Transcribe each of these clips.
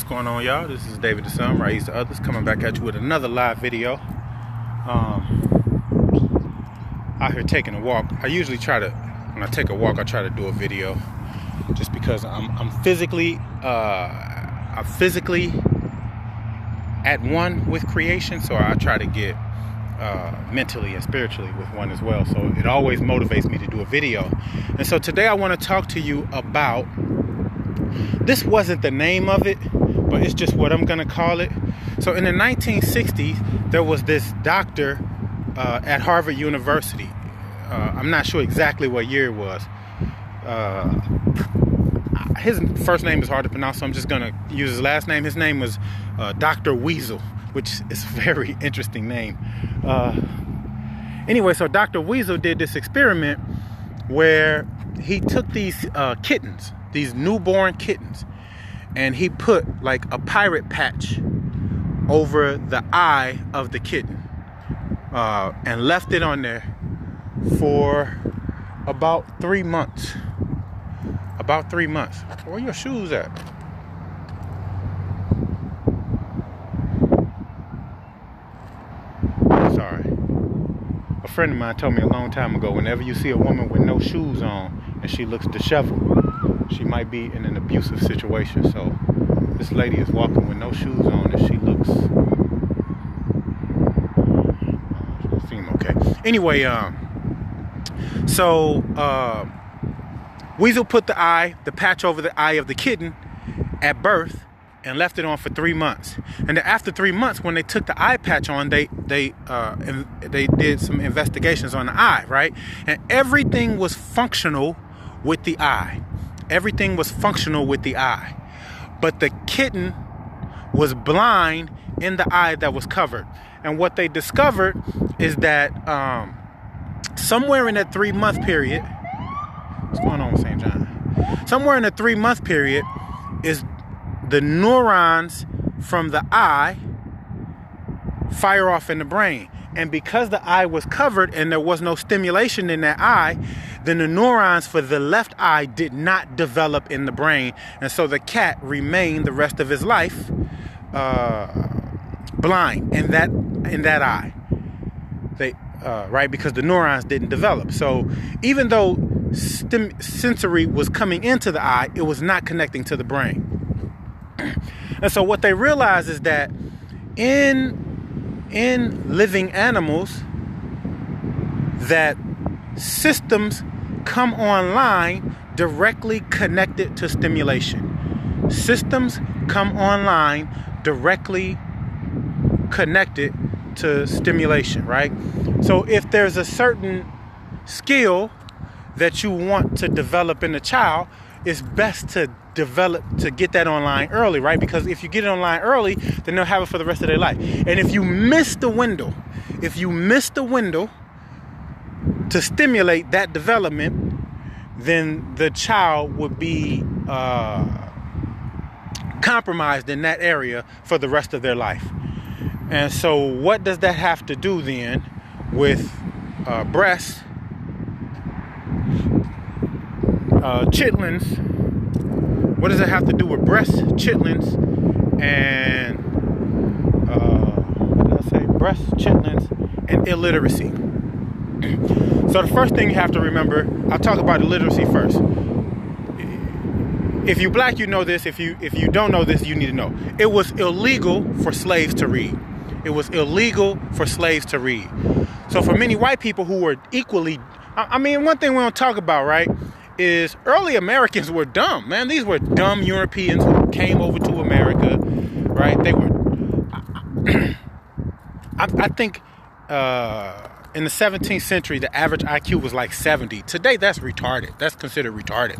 going on, y'all? This is David the Sun, Raise the Others, coming back at you with another live video. Out here taking a walk. I usually try to, when I take a walk, I try to do a video, just because I'm physically at one with creation, so I try to get mentally and spiritually with one as well. So it always motivates me to do a video. And so today I want to talk to you about, this wasn't the name of it, but it's just what I'm going to call it. So in the 1960s, there was this doctor at Harvard University. I'm not sure exactly what year it was. His first name is hard to pronounce, so I'm just going to use his last name. His name was Dr. Weasel, which is a very interesting name. Anyway, so Dr. Weasel did this experiment where he took these kittens, these newborn kittens, and he put like a pirate patch over the eye of the kitten and left it on there for about 3 months. About 3 months. Where are your shoes at? Sorry. A friend of mine told me a long time ago, whenever you see a woman with no shoes on and she looks disheveled, she might be in an abusive situation. So this lady is walking with no shoes on and she looks, she seems okay. Anyway, Weasel put the patch over the eye of the kitten at birth and left it on for 3 months. And then after 3 months, when they took the eye patch on, they did some investigations on the eye, right? And everything was functional with the eye. Everything was functional with the eye. But the kitten was blind in the eye that was covered. And what they discovered is that somewhere in that 3 month period, what's going on with St. John? Somewhere in the 3 month period is the neurons from the eye fire off in the brain. And because the eye was covered and there was no stimulation in that eye, then the neurons for the left eye did not develop in the brain. And so the cat remained the rest of his life blind in that eye. Right? Because the neurons didn't develop. So even though sensory was coming into the eye, it was not connecting to the brain. And so what they realized is that in living animals, that systems come online directly connected to stimulation. Systems come online directly connected to stimulation, right? So if there's a certain skill that you want to develop in a child, it's best to get that online early, right? Because if you get it online early, then they'll have it for the rest of their life. And if you miss the window to stimulate that development, then the child would be compromised in that area for the rest of their life. And so what does that have to do then with breasts, chitlings? What does it have to do with breast, chitlins, and what did I say? Breast, chitlins, and illiteracy. So the first thing you have to remember, I'll talk about illiteracy first. If you're black, you know this. If you don't know this, you need to know. It was illegal for slaves to read. It was illegal for slaves to read. So for many white people who were equally, I mean, one thing we don't talk about, right, is early Americans were dumb, man. These were dumb Europeans who came over to America, right? They were, I think in the 17th century, the average IQ was like 70. Today, that's retarded. That's considered retarded.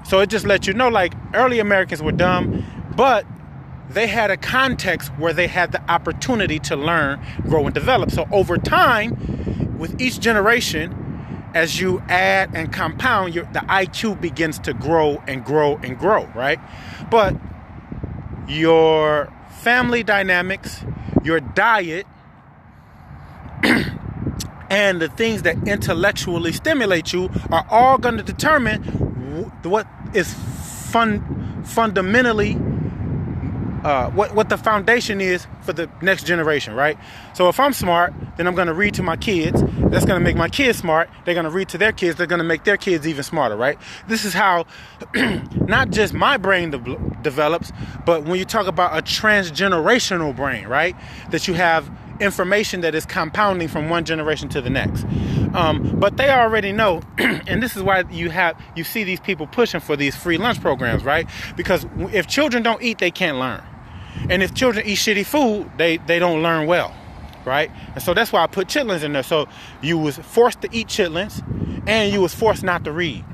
So it just lets you know, like, early Americans were dumb, but they had a context where they had the opportunity to learn, grow, and develop. So over time, with each generation, as you add and compound, the IQ begins to grow and grow and grow, right? But your family dynamics, your diet, and the things that intellectually stimulate you are all going to determine what is fundamentally what the foundation is for the next generation, right? So if I'm smart, then I'm going to read to my kids. That's going to make my kids smart. They're going to read to their kids. They're going to make their kids even smarter, right? This is how not just my brain develops, but when you talk about a transgenerational brain, right? That you have information that is compounding from one generation to the next. But they already know, and this is why you see these people pushing for these free lunch programs, right? Because if children don't eat, they can't learn. And if children eat shitty food, they don't learn well, right? And so that's why I put chittlings in there. So you was forced to eat chittlings, and you was forced not to read,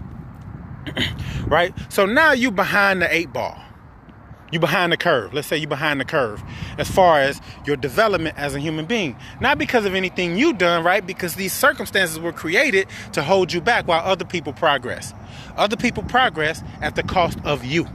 right? So now you behind the 8 ball. You behind the curve. Let's say you behind the curve as far as your development as a human being. Not because of anything you done, right? Because these circumstances were created to hold you back while other people progress. Other people progress at the cost of you.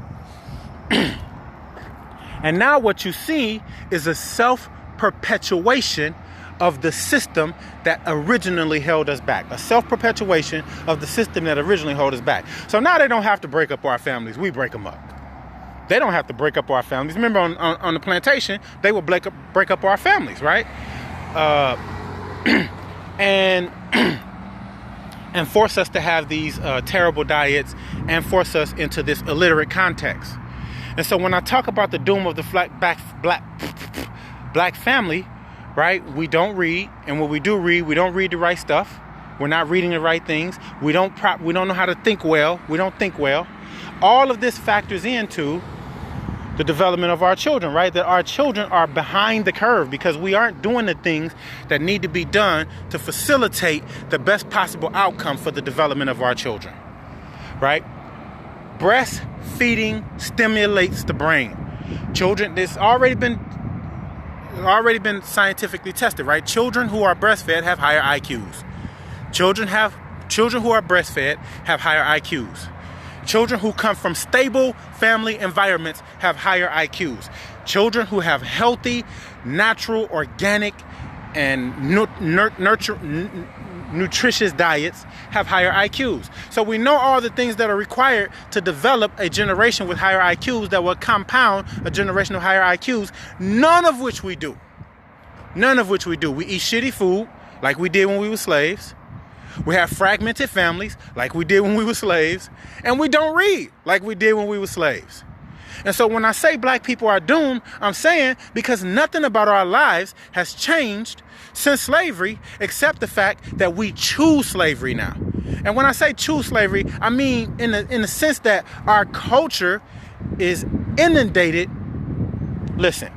And now what you see is a self-perpetuation of the system that originally held us back. A self-perpetuation of the system that originally held us back. So now they don't have to break up our families. We break them up. They don't have to break up our families. Remember on the plantation, they would break up our families, right? And force us to have these terrible diets and force us into this illiterate context. And so when I talk about the doom of the black family, right? We don't read, and when we do read, we don't read the right stuff. We're not reading the right things. We don't know how to think well. We don't think well. All of this factors into the development of our children, right? That our children are behind the curve because we aren't doing the things that need to be done to facilitate the best possible outcome for the development of our children, right? Breastfeeding stimulates the brain. Children, this already been scientifically tested, right? Children who are breastfed have higher IQs. Children who are breastfed have higher IQs. Children who come from stable family environments have higher IQs. Children who have healthy, natural, organic, and nutritious diets have higher IQs. So we know all the things that are required to develop a generation with higher IQs that will compound a generation of higher IQs, none of which we do. None of which we do. We eat shitty food like we did when we were slaves. We have fragmented families like we did when we were slaves. And we don't read like we did when we were slaves. And so when I say black people are doomed, I'm saying because nothing about our lives has changed since slavery, except the fact that we choose slavery now. And when I say choose slavery, I mean in the sense that our culture is inundated. Listen,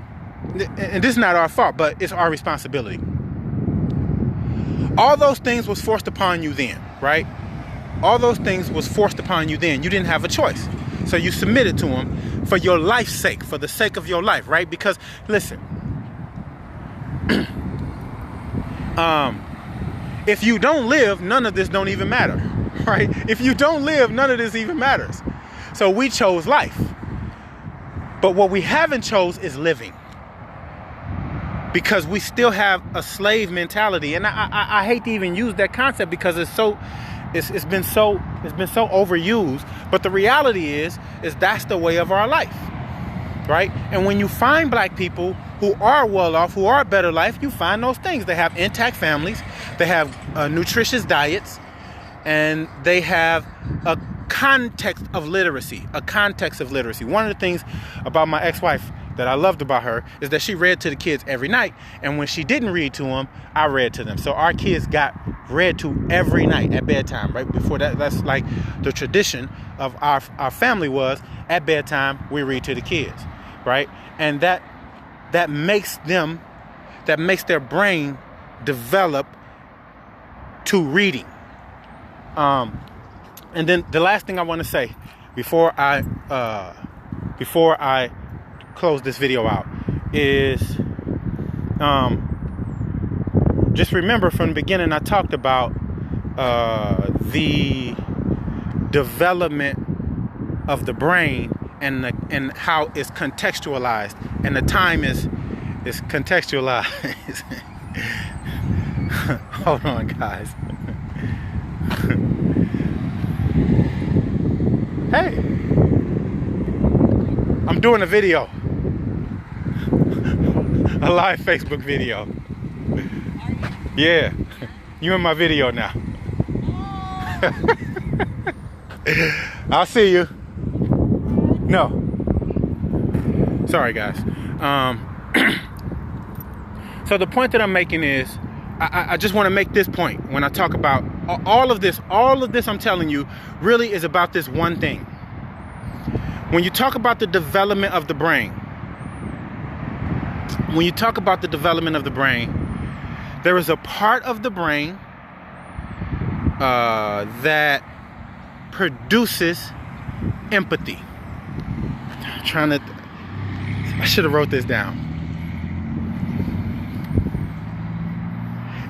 and this is not our fault, but it's our responsibility. All those things was forced upon you then, right? All those things was forced upon you then. You didn't have a choice. So you submitted to them for your life's sake, for the sake of your life, right? Because, listen, if you don't live, none of this don't even matter, right? If you don't live, none of this even matters. So we chose life. But what we haven't chose is living. Because we still have a slave mentality. And I hate to even use that concept because it's been so overused. But the reality is that's the way of our life, right? And when you find black people who are well off, who are better life, you find those things. They have intact families, they have nutritious diets, and they have a context of literacy. One of the things about my ex-wife that I loved about her is that she read to the kids every night. And when she didn't read to them, I read to them. So our kids got read to every night at bedtime, right? Before that, that's like the tradition of our family was at bedtime, we read to the kids, right? And that makes their brain develop to reading. And then the last thing I want to say before I close this video out is just remember from the beginning I talked about the development of the brain and how it's contextualized, and the time is contextualized. Hold on, guys. Hey, I'm doing a video. A live Facebook video. Yeah. You in my video now. I'll see you. No. Sorry, guys. So the point that I'm making is, I just want to make this point when I talk about all of this I'm telling you really is about this one thing. When you talk about the development of the brain, there is a part of the brain that produces empathy. I should have wrote this down.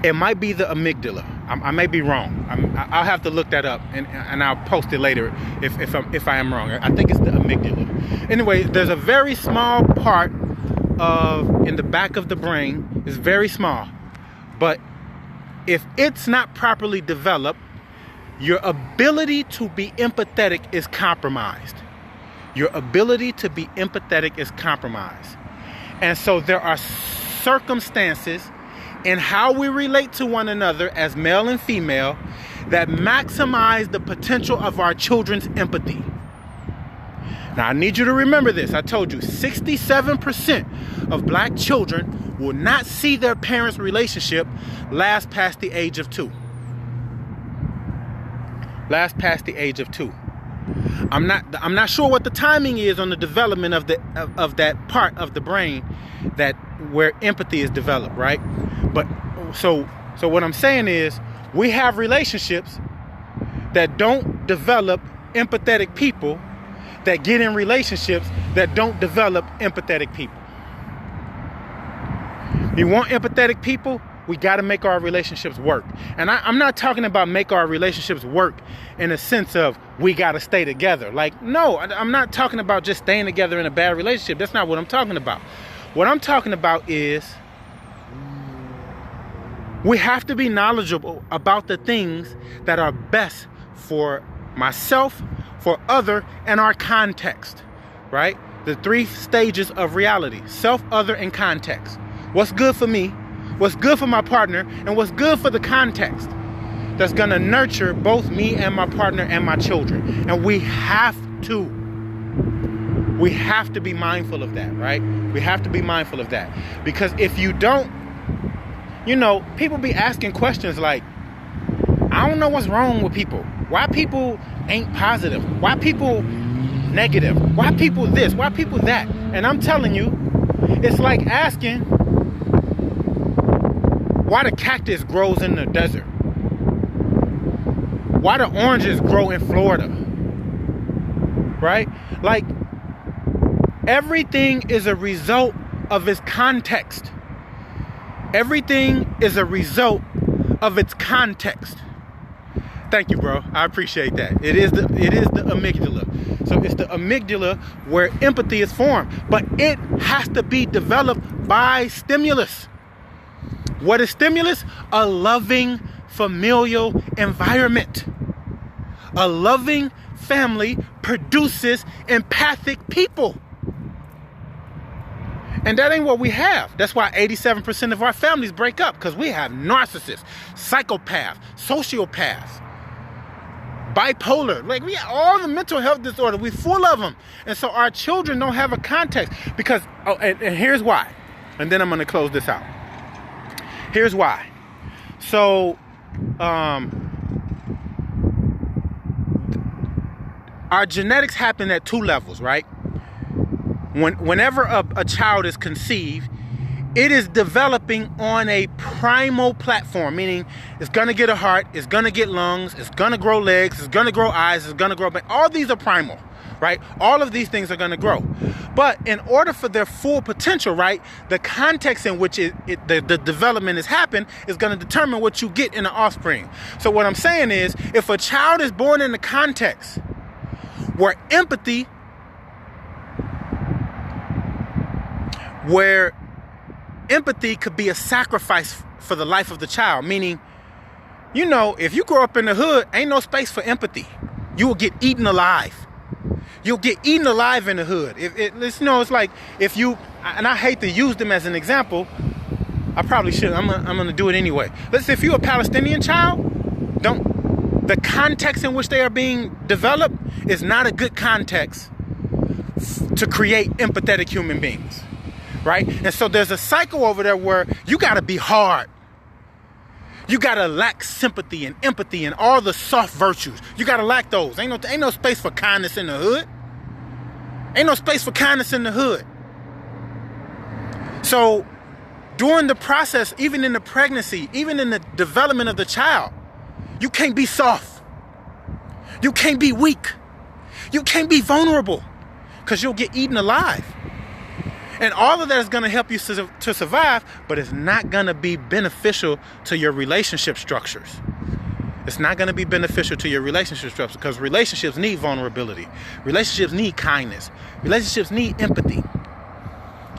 It might be the amygdala. I may be wrong. I'll have to look that up, and I'll post it later if I am wrong. I think it's the amygdala. Anyway, there's a very small part in the back of the brain. It's very small, but if it's not properly developed, your ability to be empathetic is compromised. Your ability to be empathetic is compromised. And so there are circumstances in how we relate to one another as male and female that maximize the potential of our children's empathy. Now, I need you to remember this. I told you 67% of black children will not see their parents' relationship last past the age of 2. Last past the age of 2. I'm not sure what the timing is on the development of that part of the brain that where empathy is developed, right? But so what I'm saying is, we have relationships that don't develop empathetic people that get in relationships that don't develop empathetic people. You want empathetic people? We got to make our relationships work. And I'm not talking about make our relationships work in a sense of we got to stay together. Like, no, I'm not talking about just staying together in a bad relationship. That's not what I'm talking about. What I'm talking about is we have to be knowledgeable about the things that are best for myself, for other, and our context, right? The 3 stages of reality: self, other, and context. What's good for me, what's good for my partner, and what's good for the context that's going to nurture both me and my partner and my children. And we have to be mindful of that, right? We have to be mindful of that. Because if you don't, people be asking questions like, I don't know what's wrong with people. Why people ain't positive? Why people negative? Why people this? Why people that? And I'm telling you, it's like asking why the cactus grows in the desert. Why the oranges grow in Florida. Right? Like, everything is a result of its context. Everything is a result of its context. Thank you, bro. I appreciate that. It is the amygdala. So it's the amygdala where empathy is formed. But it has to be developed by stimulus. What is stimulus? A loving familial environment. A loving family produces empathic people. And that ain't what we have. That's why 87% of our families break up, because we have narcissists, psychopaths, sociopaths, bipolar. Like, we have all the mental health disorders. We're full of them. And so our children don't have a context. Because, and here's why. And then I'm going to close this out. Here's why. So, our genetics happen at 2 levels, right? Whenever a child is conceived, it is developing on a primal platform, meaning it's going to get a heart, it's going to get lungs, it's going to grow legs, it's going to grow eyes, it's going to grow... All these are primal, right? All of these things are going to grow. But in order for their full potential, right, the context in which the development has happened is going to determine what you get in the offspring. So what I'm saying is, if a child is born in a context where empathy could be a sacrifice for the life of the child. Meaning, if you grow up in the hood, ain't no space for empathy. You will get eaten alive. You'll get eaten alive in the hood. It's like if you, and I hate to use them as an example. I probably should. I'm gonna do it anyway. Let's say if you're a Palestinian child, the context in which they are being developed is not a good context to create empathetic human beings, right? And so there's a cycle over there where you gotta be hard. You gotta lack sympathy and empathy and all the soft virtues. You gotta lack those. Ain't no space for kindness in the hood. Ain't no space for kindness in the hood. So during the process, even in the pregnancy, even in the development of the child, you can't be soft. You can't be weak. You can't be vulnerable because you'll get eaten alive. And all of that is going to help you to survive, but it's not going to be beneficial to your relationship structures. It's not going to be beneficial to your relationship structures because relationships need vulnerability. Relationships need kindness. Relationships need empathy.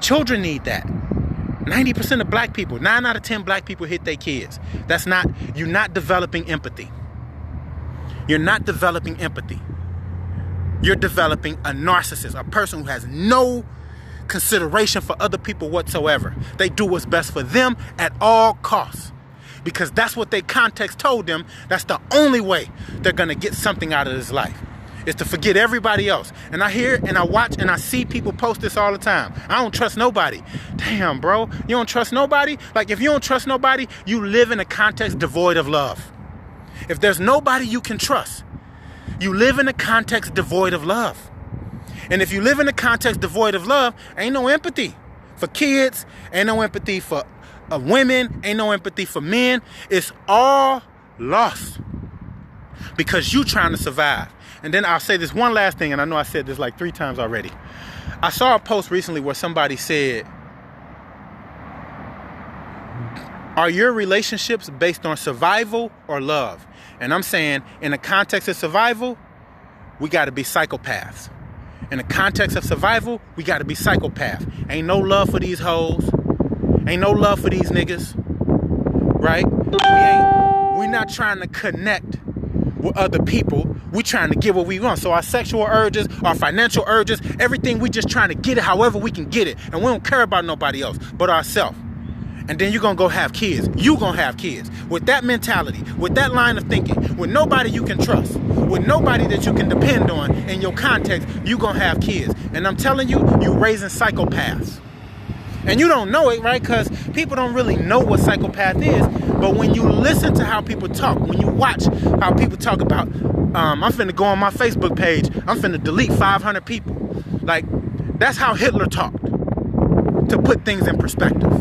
Children need that. 90% of black people, 9 out of 10 black people hit their kids. You're not developing empathy. You're not developing empathy. You're developing a narcissist, a person who has no consideration for other people whatsoever. They do what's best for them at all costs because that's what their context told them. That's the only way they're going to get something out of this life, is to forget everybody else. And I hear and I watch and I see people post this all the time. I don't trust nobody. Damn, bro. You don't trust nobody? Like, if you don't trust nobody, you live in a context devoid of love. If there's nobody you can trust, you live in a context devoid of love. And if you live in a context devoid of love, ain't no empathy for kids, ain't no empathy for women, ain't no empathy for men. It's all lost because you trying to survive. And then I'll say this one last thing, and I know I said this like 3 times already. I saw a post recently where somebody said, are your relationships based on survival or love? And I'm saying, in the context of survival, we got to be psychopaths. In the context of survival, we got to be psychopaths. Ain't no love for these hoes. Ain't no love for these niggas. Right? We're not trying to connect with other people. We trying to get what we want. So our sexual urges, our financial urges, everything, we just trying to get it however we can get it. And we don't care about nobody else but ourselves. And then you're going to go have kids. You going to have kids. With that mentality, with that line of thinking, with nobody you can trust, with nobody that you can depend on in your context, you going to have kids. And I'm telling you, you raising psychopaths. And you don't know it, right? Because people don't really know what psychopath is. But when you listen to how people talk, when you watch how people talk about, I'm finna go on my Facebook page, I'm finna delete 500 people. Like, that's how Hitler talked, to put things in perspective.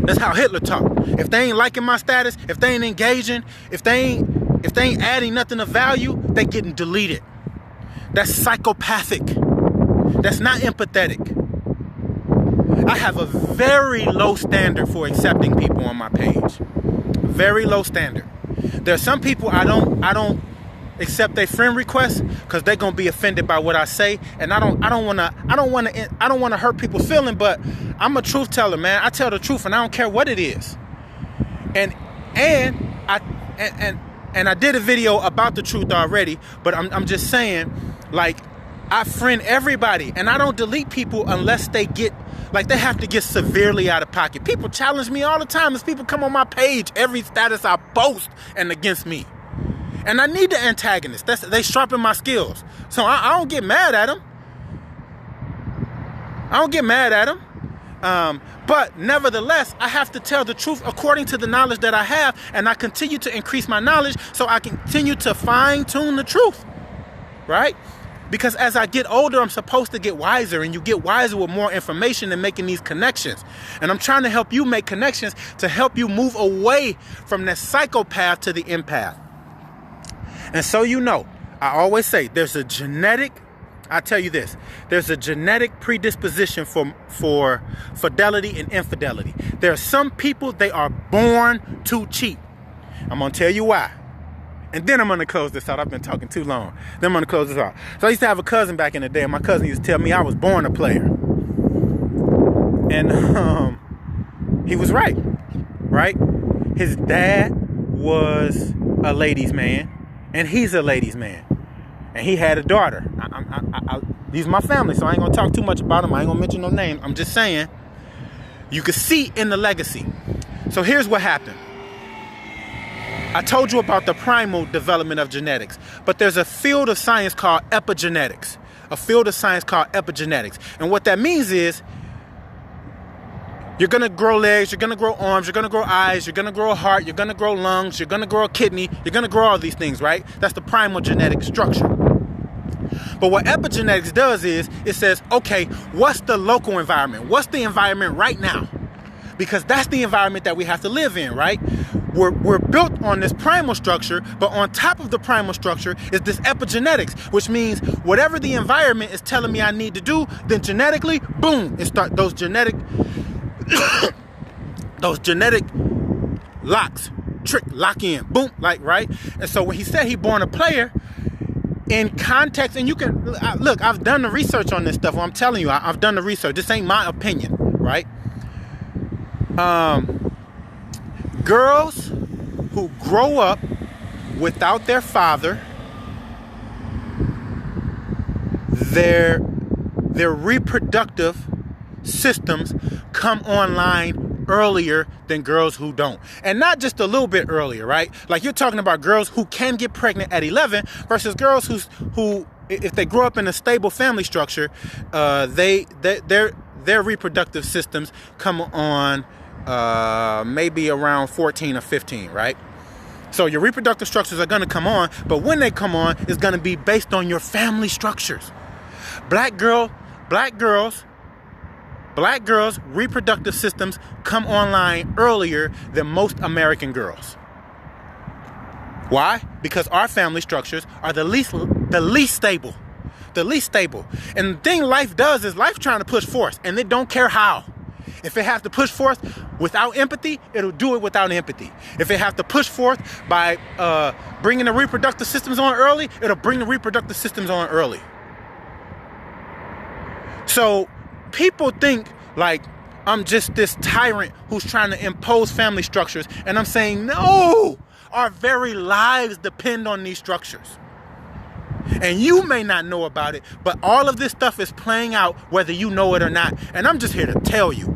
That's how Hitler talked. If they ain't liking my status, if they ain't engaging, if they ain't adding nothing of value, they getting deleted. That's psychopathic. That's not empathetic. I have a very low standard for accepting people on my page. Very low standard. There are some people I don't accept their friend requests because they're gonna be offended by what I say, and I don't wanna hurt people's feelings. But I'm a truth teller, man. I tell the truth, and I don't care what it is. And I did a video about the truth already, but I'm just saying, like, I friend everybody, and I don't delete people unless they get, like, they have to get severely out of pocket. People challenge me all the time as people come on my page, every status I post and against me. And I need the antagonists. They sharpen my skills. So I don't get mad at them. But nevertheless, I have to tell the truth according to the knowledge that I have, and I continue to increase my knowledge so I continue to fine-tune the truth, right? Because as I get older, I'm supposed to get wiser, and you get wiser with more information and making these connections. And I'm trying to help you make connections to help you move away from that psychopath to the empath. And so, you know, I always say there's a genetic predisposition for fidelity and infidelity. There are some people, they are born to cheat. I'm going to tell you why. And then I'm going to close this out. I've been talking too long. Then I'm going to close this out. So I used to have a cousin back in the day, and my cousin used to tell me I was born a player. And he was right? His dad was a ladies' man, and he's a ladies' man. and he had a daughter. These are my family, so I ain't gonna talk too much about them. I ain't gonna mention no name. I'm just saying, you can see in the legacy. So here's what happened. I told you about the primal development of genetics, but there's a field of science called epigenetics. And what that means is, you're going to grow legs, you're going to grow arms, you're going to grow eyes, you're going to grow a heart, you're going to grow lungs, you're going to grow a kidney, you're going to grow all these things, right? That's the primal genetic structure. But what epigenetics does is, it says, okay, what's the local environment? What's the environment right now? Because that's the environment that we have to live in, right? We're built on this primal structure, but on top of the primal structure is this epigenetics, which means whatever the environment is telling me I need to do, then genetically, boom, it start those genetic lock in, boom, like, right? And so when he said he born a player, in context, and you can, look, I've done the research on this stuff. I'm telling you, I've done the research. This ain't my opinion, right? Girls who grow up without their father, their reproductive systems come online earlier than girls who don't. And not just a little bit earlier, right? Like, you're talking about girls who can get pregnant at 11 versus girls who if they grow up in a stable family structure, their reproductive systems come on maybe around 14 or 15, right? So your reproductive structures are going to come on, but when they come on, it's going to be based on your family structures. Black girls' reproductive systems come online earlier than most American girls. Why? Because our family structures are the least stable. And the thing life does is life trying to push force, and it don't care how. If it has to push forth without empathy, it'll do it without empathy. If it has to push forth by bringing the reproductive systems on early, it'll bring the reproductive systems on early. So people think like I'm just this tyrant who's trying to impose family structures. And I'm saying, no, our very lives depend on these structures. And you may not know about it, but all of this stuff is playing out whether you know it or not. And I'm just here to tell you.